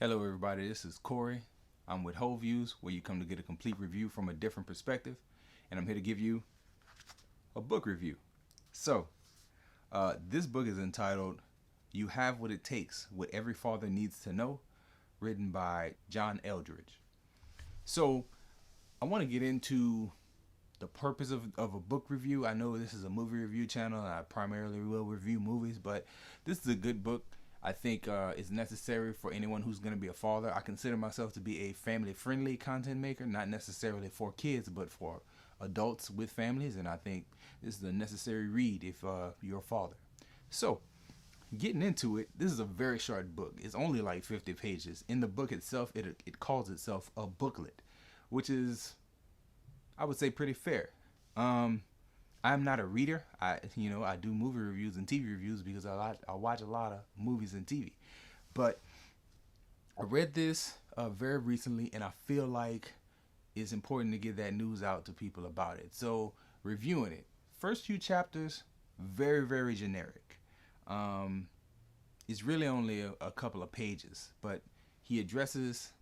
Hello, everybody. This is Corey. I'm with Whole Views, where you come to get a complete review from a different perspective, and I'm here to give you a book review. So, this book is entitled "You Have What It Takes: What Every Father Needs to Know," written by John Eldredge. So, I want to get into the purpose of a book review. I know this is a movie review channel, and I primarily will review movies, but this is a good book. I think is necessary for anyone who's going to be a father. I consider myself to be a family-friendly content maker, not necessarily for kids, but for adults with families, and I think this is a necessary read if you're a father. So, getting into it, this is a very short book. It's only like 50 pages. In the book itself, it calls itself a booklet, which is, I would say, pretty fair. Um, I'm not a reader. I do movie reviews and TV reviews because I watch a lot of movies and TV. But I read this very recently, and I feel like it's important to get that news out to people about it. So reviewing it, first few chapters, very generic. Um, it's really only a couple of pages, but he addresses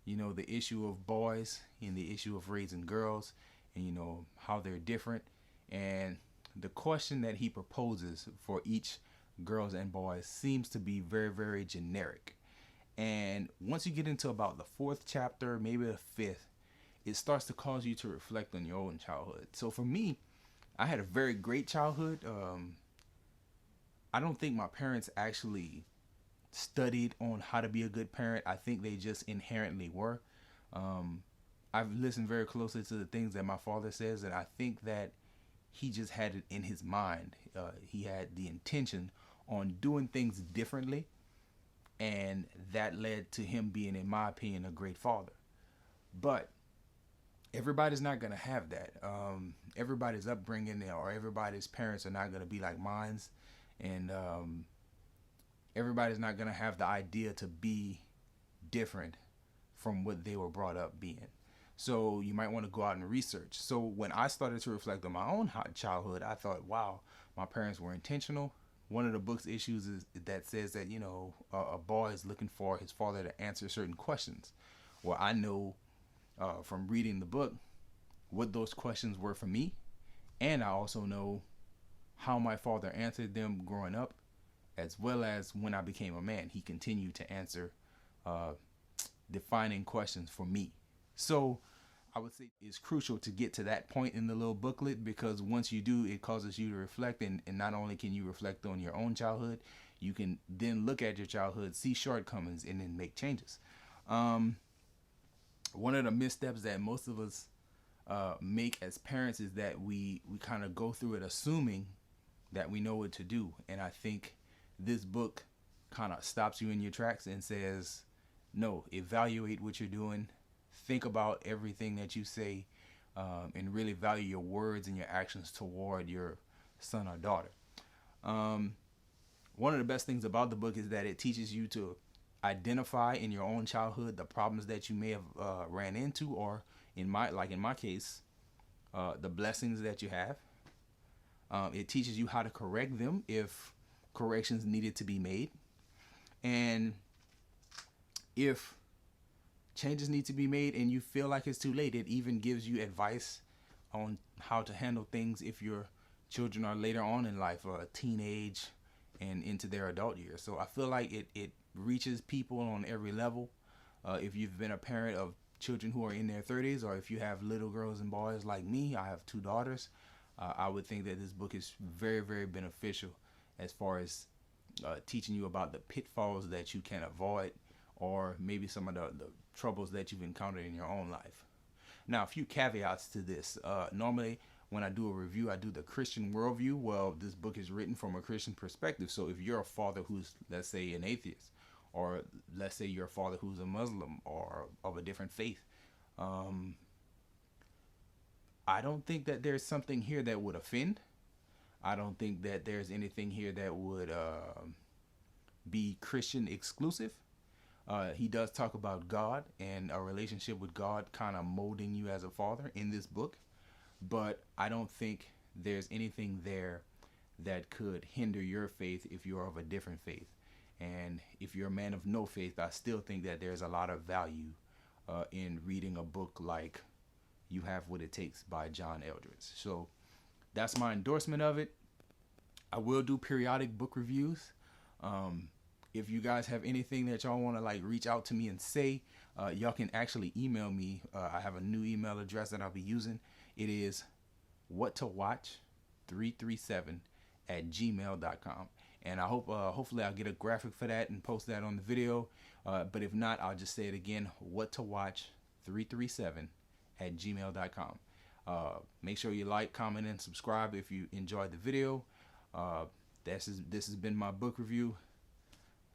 the issue of boys and the issue of raising girls, and how they're different, and the question that he proposes for each girls and boys seems to be very generic. And once you get into about the fourth chapter, maybe the fifth, it starts to cause you to reflect on your own childhood. So for me, I had a very great childhood. I don't think my parents actually studied on how to be a good parent. I think they just inherently were. Um, I've listened very closely to the things that my father says, and I think that he just had it in his mind. He had the intention on doing things differently, and that led to him being, in my opinion, a great father. But everybody's not going to have that. Everybody's upbringing or everybody's parents are not going to be like mine's, and everybody's not going to have the idea to be different from what they were brought up being. So you might want to go out and research. So when I started to reflect on my own childhood, I thought, wow, my parents were intentional. One of the book's issues is that says that a boy is looking for his father to answer certain questions. Well, I know from reading the book what those questions were for me, and I also know how my father answered them growing up, as well as when I became a man. He continued to answer uh, defining questions for me. So I would say it's crucial to get to that point in the little booklet, because once you do, it causes you to reflect, and not only can you reflect on your own childhood, you can then look at your childhood, see shortcomings, and then make changes. Um, One of the missteps that most of us make as parents is that we kind of go through it assuming that we know what to do, and I think this book kind of stops you in your tracks and says, no, evaluate what you're doing, think about everything that you say, and really value your words and your actions toward your son or daughter. Um, One of the best things about the book is that it teaches you to identify in your own childhood the problems that you may have ran into, or in my case, the blessings that you have. It teaches you how to correct them if corrections needed to be made, and if changes need to be made and you feel like it's too late, it even gives you advice on how to handle things if your children are later on in life, teenage and into their adult years. So I feel like it reaches people on every level. If you've been a parent of children who are in their 30s, or if you have little girls and boys like me, I have two daughters. I would think that this book is very beneficial as far as teaching you about the pitfalls that you can avoid, or maybe some of the troubles that you've encountered in your own life. Now, a few caveats to this. Normally, when I do a review, I do the Christian worldview. Well, this book is written from a Christian perspective. So if you're a father who's, let's say, an atheist, or let's say you're a father who's a Muslim or of a different faith, um, I don't think that there's something here that would offend. I don't think that there's anything here that would be Christian exclusive. He does talk about God and a relationship with God kind of molding you as a father in this book, but I don't think there's anything there that could hinder your faith if you're of a different faith. And if you're a man of no faith, I still think that there's a lot of value in reading a book like You Have What It Takes by John Eldredge. So that's my endorsement of it. I will do periodic book reviews. If you guys have anything that y'all want to like reach out to me and say, y'all can actually email me. I have a new email address that I'll be using. It is whattowatch337@gmail.com. And I hope, hopefully I'll get a graphic for that and post that on the video. But if not, I'll just say it again, whattowatch337@gmail.com. Make sure you like, comment, and subscribe if you enjoyed the video. This has been my book review.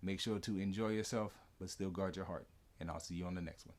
Make sure to enjoy yourself, but still guard your heart. And I'll see you on the next one.